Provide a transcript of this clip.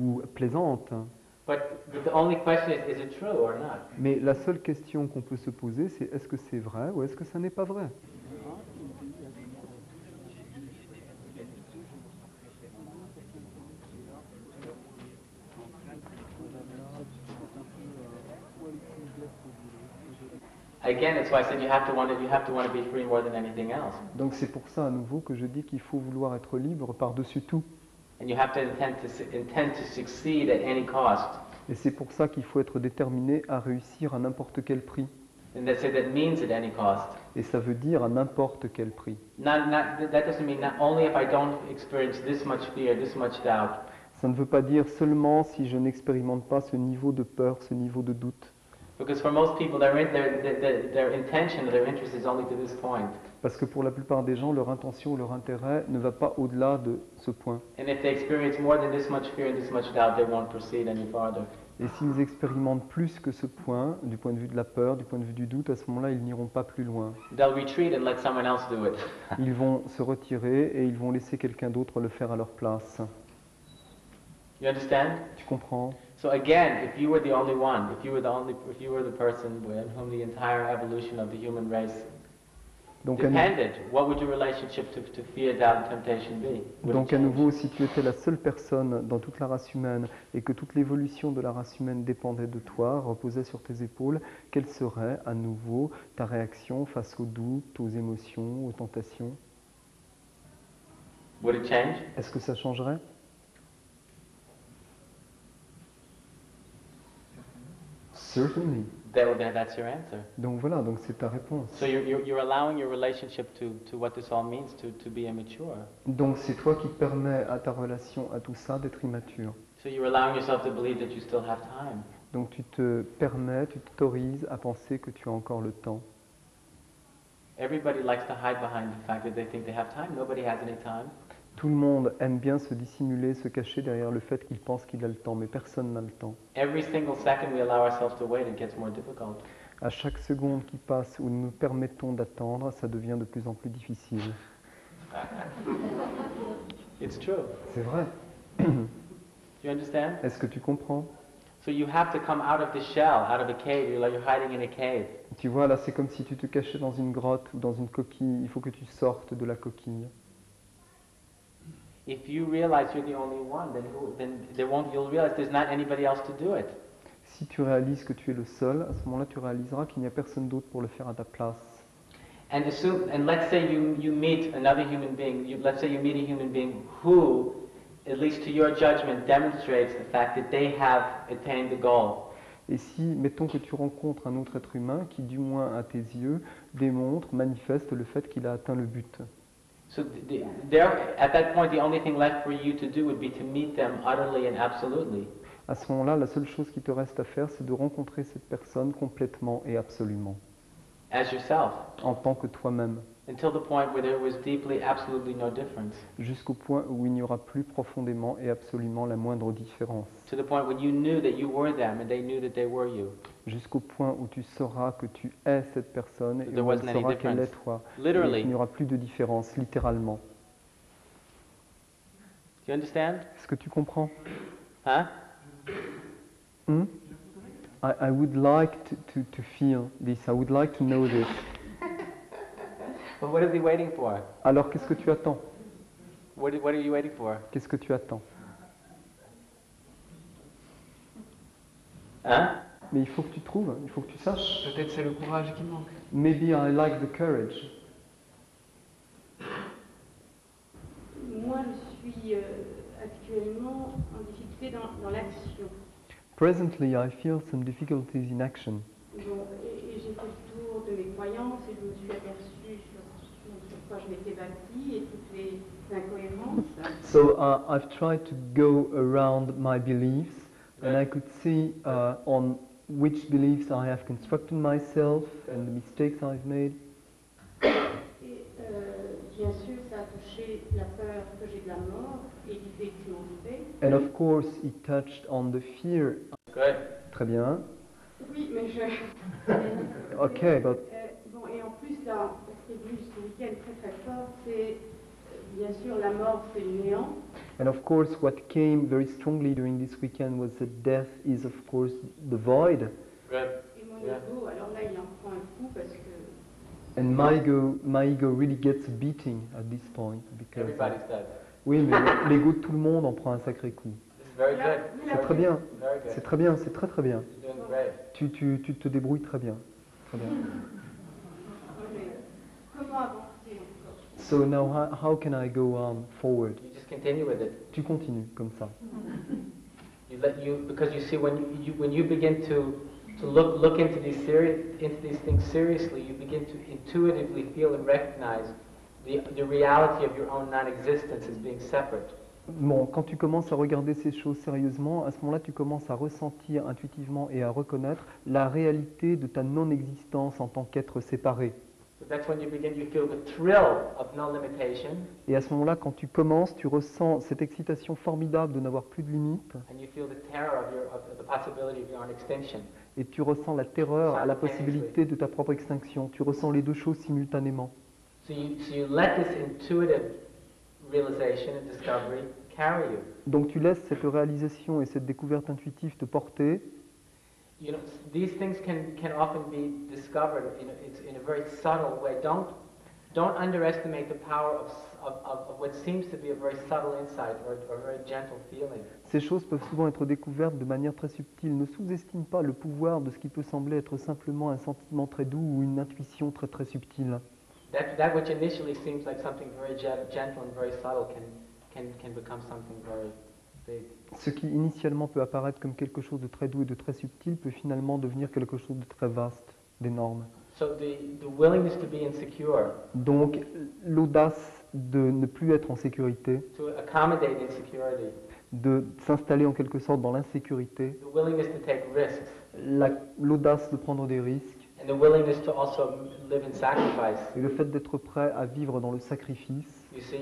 ou plaisante. But the only question is it true or not? Mais la seule question qu'on peut se poser, c'est est-ce que c'est vrai ou est-ce que ça n'est pas vrai? Again, that's why I said you have to want to be free more than anything else. Donc c'est pour ça à nouveau que je dis qu'il faut vouloir être libre par-dessus tout. And you have to intend to succeed at any cost. Et c'est pour ça qu'il faut être déterminé à réussir à n'importe quel prix. And that means at any cost. Et ça veut dire à n'importe quel prix. That doesn't mean not only if I don't experience this much fear, this much doubt. Ça ne veut pas dire seulement si je n'expérimente pas ce niveau de peur, ce niveau de doute. Because for most people, their intention, their interest is only to this point. Parce que pour la plupart des gens, leur intention, leur intérêt ne va pas au-delà de ce point. And if they experience more than this much fear and this much doubt, they won't proceed any farther. Et s'ils expérimentent plus que ce point, du point de vue de la peur, du point de vue du doute, à ce moment-là, ils n'iront pas plus loin. They'll retreat and let someone else do it. Ils vont se retirer et ils vont laisser quelqu'un d'autre le faire à leur place. You understand? Tu comprends? So again, if you were the only one, if you were the person in whom the entire evolution of the human race depended, what would your relationship to fear, doubt, and temptation be? Donc à nouveau, si tu étais la seule personne dans toute la race humaine et que toute l'évolution de la race humaine dépendait de toi, reposait sur tes épaules, quelle serait à nouveau ta réaction face aux doutes, aux émotions, aux tentations? Would it change? Est-ce que ça changerait? Certainly. That's your answer. Donc voilà, donc c'est ta réponse. So you're allowing your relationship to what this all means to be immature. Donc c'est toi qui permets à ta relation à tout ça d'être immature. So you're allowing yourself to believe that you still have time. Donc tu te permets, tu t'autorises à penser que tu as encore le temps. Everybody likes to hide behind the fact that they think they have time. Nobody has any time. Tout le monde aime bien se dissimuler, se cacher derrière le fait qu'il pense qu'il a le temps, mais personne n'a le temps. Every single second we allow ourselves to wait, it gets more difficult. À chaque seconde qui passe où nous nous permettons d'attendre, ça devient de plus en plus difficile. It's true. C'est vrai. You understand? Est-ce que tu comprends? So you have to come out of the shell, out of a cave. You're hiding in a cave. Tu vois, là, c'est comme si tu te cachais dans une grotte ou dans une coquille. Il faut que tu sortes de la coquille. If you realize you're the only one, you'll realize there's not anybody else to do it. Si tu réalises que tu es le seul, à ce moment-là, tu réaliseras qu'il n'y a personne d'autre pour le faire à ta place. And let's say you meet another human being. Let's say you meet a human being who, at least to your judgment, demonstrates the fact that they have attained the goal. Et si, mettons que tu rencontres un autre être humain qui, du moins à tes yeux, démontre, manifeste le fait qu'il a atteint le but. So at that point, the only thing left for you to do would be to meet them utterly and absolutely. À ce moment-là, la seule chose qui te reste à faire, c'est de rencontrer cette personne complètement et absolument. As yourself. En tant que toi-même. Until the point where there was deeply, absolutely no difference. Jusqu'au point où il n'y aura plus profondément et absolument la moindre différence. To the point when you knew that you were them and they knew that they were you. Jusqu'au point où tu sauras que tu es cette personne et There où elle wasn't any saura qu'elle est difference. toi. Literally. Et il n'y aura plus de différence, littéralement. Do you understand? Est-ce que tu comprends? Huh? Hmm? I would like to feel this. I would like to know this. But what is he waiting for? Alors qu'est-ce que tu attends? What are you waiting for? Qu'est-ce que tu attends? Hein? Mais il faut que tu trouves, il faut que tu saches. Peut-être c'est le courage qui manque. Maybe I like the courage. Moi, je suis actuellement en difficulté dans l'action. Presently, I feel some difficulties in action. Bon, et j'ai fait le tour de mes croyances et je me suis aperçue sur quoi je m'étais bâtie et toutes les incohérences. So I've tried to go around my beliefs, and I could see on which beliefs I have constructed myself and the mistakes I've made. Et bien sûr, ça a touché la peur que j'ai de la mort et l'idée que je m'en fais. And of course, it touched on the fear. Good. Très bien. Oui, mais je... Okay, but bon, et en plus, là, ce qui est venu ce week-end très très fort, c'est bien sûr la mort, c'est le néant. And of course, what came very strongly during this weekend was that death is, of course, the void. Good. Et mon ego, alors là, il en prend un coup parce que And my ego really gets a beating at this point because Everybody's dead. oui, mais l'ego de tout le monde en prend un sacré coup. This is very good. C'est très bien, Very good. c'est très bien, c'est très très bien. You're doing great. Tu te débrouilles très bien. Très bien. comment avancer? So now how can I go on forward? You just continue with it. Tu continues comme ça. Because you see when you begin to look into these things seriously, you begin to intuitively feel and recognize the reality of your own non-existence as being separate. Bon, quand tu commences à regarder ces choses sérieusement, à ce moment-là, tu commences à ressentir intuitivement et à reconnaître la réalité de ta non-existence en tant qu'être séparé. So that's when you feel the thrill of no limitation. Et à ce moment-là, quand tu commences, tu ressens cette excitation formidable de n'avoir plus de limites, And you feel the terror of the possibility of your own extinction. et tu ressens la terreur à la possibilité de ta propre extinction. Tu ressens les deux choses simultanément. So you let this intuitive realization and discovery carry you. Donc tu laisses cette réalisation et cette découverte intuitive te porter. You know, these things can often be discovered in a very subtle way. Don't underestimate the power of what seems to be a very subtle insight or a very gentle feeling. Ces choses peuvent souvent être découvertes de manière très subtile. Ne sous-estime pas le pouvoir de ce qui peut sembler être simplement un sentiment très doux ou une intuition très très subtile. That which initially seems like something very gentle and very subtle can become something very big. Ce qui initialement peut apparaître comme quelque chose de très doux et de très subtil peut finalement devenir quelque chose de très vaste, d'énorme. So the willingness to be insecure, Donc l'audace de ne plus être en sécurité, to accommodate insecurity, de s'installer en quelque sorte dans l'insécurité, the willingness to take risks, l'audace de prendre des risques, and the willingness to also live in sacrifice. et le fait d'être prêt à vivre dans le sacrifice. You see,